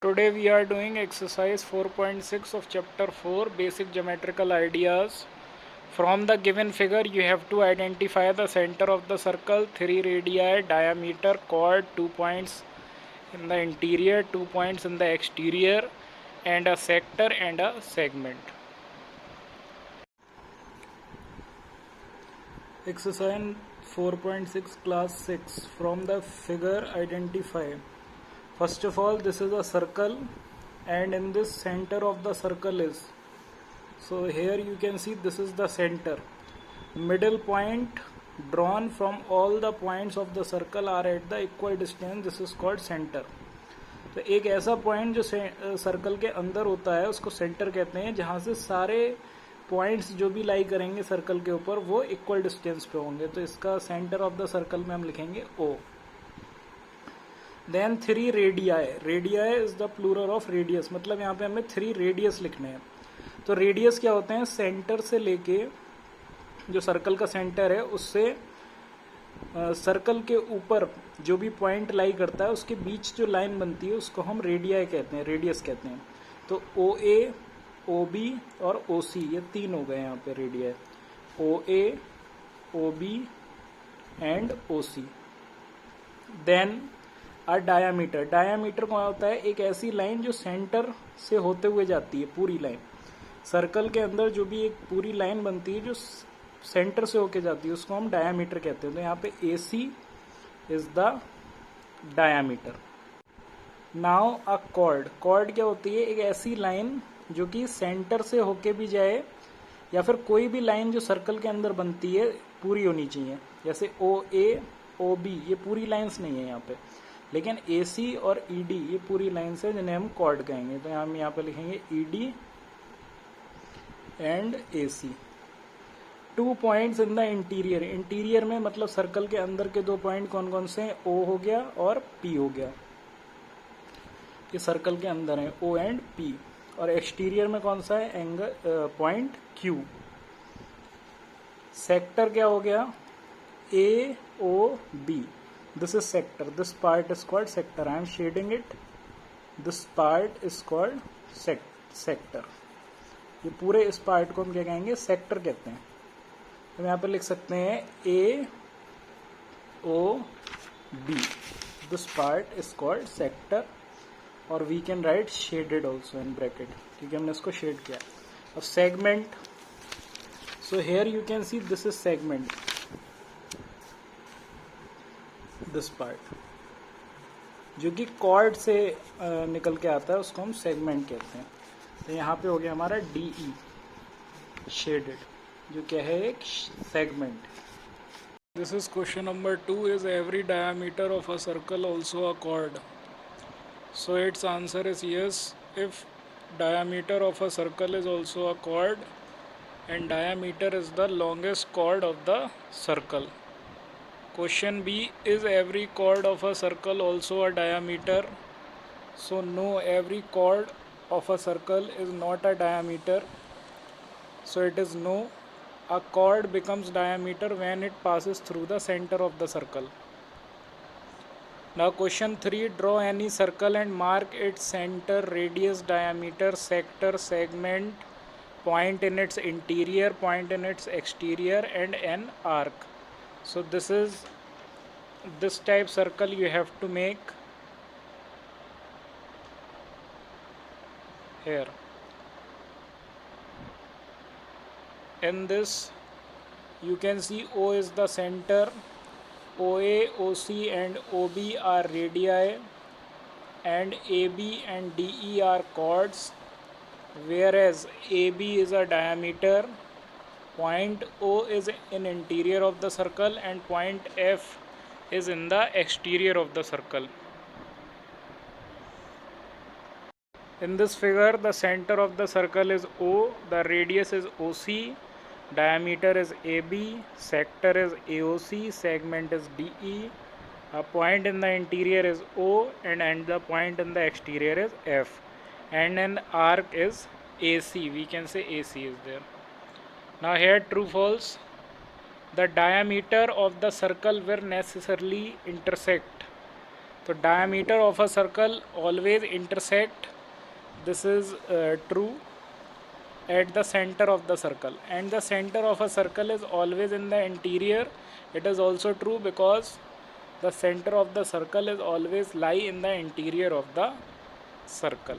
Today we are doing exercise 4.6 of chapter 4, basic geometrical ideas. From the given figure you have to identify the center of the circle, 3 radii, diameter, chord, 2 points in the interior, 2 points in the exterior, and a sector and a segment. Exercise 4.6 class 6. From the figure identify. First of all, this is a circle, and in this center of the circle is, so here you can see this is the center. Middle point drawn from all the points of the circle are at the equal distance. This is called center. तो एक ऐसा point जो circle के अंदर होता है उसको centre कहते हैं, जहां से सारे पॉइंट्स जो भी लाई करेंगे सर्कल के ऊपर वो इक्वल डिस्टेंस पे होंगे. तो इसका सेंटर ऑफ द सर्कल में हम लिखेंगे O. Then 3 radii. Radii is the plural of radius, मतलब यहाँ पे हमें 3 रेडियस लिखने हैं. तो रेडियस क्या होते हैं? सेंटर से लेके जो सर्कल का सेंटर है उससे सर्कल के ऊपर जो भी पॉइंट लाई करता है उसके बीच जो लाइन बनती है उसको हम रेडियाई कहते हैं, रेडियस कहते हैं. तो ओ ए, ओ बी और ओ सी, ये 3 हो गए यहाँ पे radii. O A, O B and O C. Then a diameter. Diameter कौन होता है? एक ऐसी लाइन जो सेंटर से होते हुए जाती है, पूरी लाइन. सर्कल के अंदर जो भी एक पूरी लाइन बनती है जो सेंटर से होके जाती है उसको हम डायामीटर कहते हैं. तो यहाँ पे A C is the diameter. Now a chord. Chord क्या होती है? एक ऐसी लाइन जो कि सेंटर से होके भी जाए, या फिर कोई भी लाइन जो सर्कल के अंदर बनती है पूरी होनी चाहिए. जैसे ओ ए, ओ बी, ये पूरी लाइंस नहीं है यहाँ पे, लेकिन ए सी और ई डी ये पूरी लाइंस है जिन्हें हम कॉर्ड कहेंगे. तो हम यहाँ पे लिखेंगे E D and A C. 2 points in the interior. Interior में मतलब सर्कल के अंदर के 2 पॉइंट कौन कौन से हैं? ओ हो गया और पी हो गया. ये सर्कल के अंदर है ओ एंड पी. और एक्सटीरियर में कौन सा है? Angle point Q. सेक्टर क्या हो गया? A O B. This is sector. This part is called sector. I am shading it. This part is called sector. ये पूरे इस पार्ट को हम क्या कहेंगे? सेक्टर कहते हैं. तो यहाँ पर लिख सकते हैं A O B. This part is called sector, और we can write shaded also in bracket, क्योंकि हमने इसको शेड किया. अब segment. So here you can see this is segment. This part जो कि कॉर्ड से निकल के आता है उसको हम सेगमेंट कहते हैं. तो यहाँ पे हो गया हमारा डीई शेडेड, जो क्या है? एक segment. This is question number 2. Is every diameter of a circle also a cord? So its answer is yes, if diameter of a circle is also a chord and diameter is the longest chord of the circle. Question B, is every chord of a circle also a diameter? So no, every chord of a circle is not a diameter. So it is no. A chord becomes diameter when it passes through the center of the circle. Now question 3, draw any circle and mark its center, radius, diameter, sector, segment, point in its interior, point in its exterior, and an arc. So this is this type circle you have to make here. In this you can see O is the center, OA, OC and OB are radii, and AB and DE are chords, whereas AB is a diameter, point O is in interior of the circle, and point F is in the exterior of the circle. In this figure, the center of the circle is O, the radius is OC, diameter is AB, sector is AOC, segment is DE, a point in the interior is O, and the point in the exterior is F, and an arc is AC. We can say AC is there. Now here true false. The diameter of the circle will necessarily intersect तो diameter of a circle always intersect, this is true, at the center of the circle, and the center of a circle is always in the interior. It is also true because the center of the circle is always lie in the interior of the circle.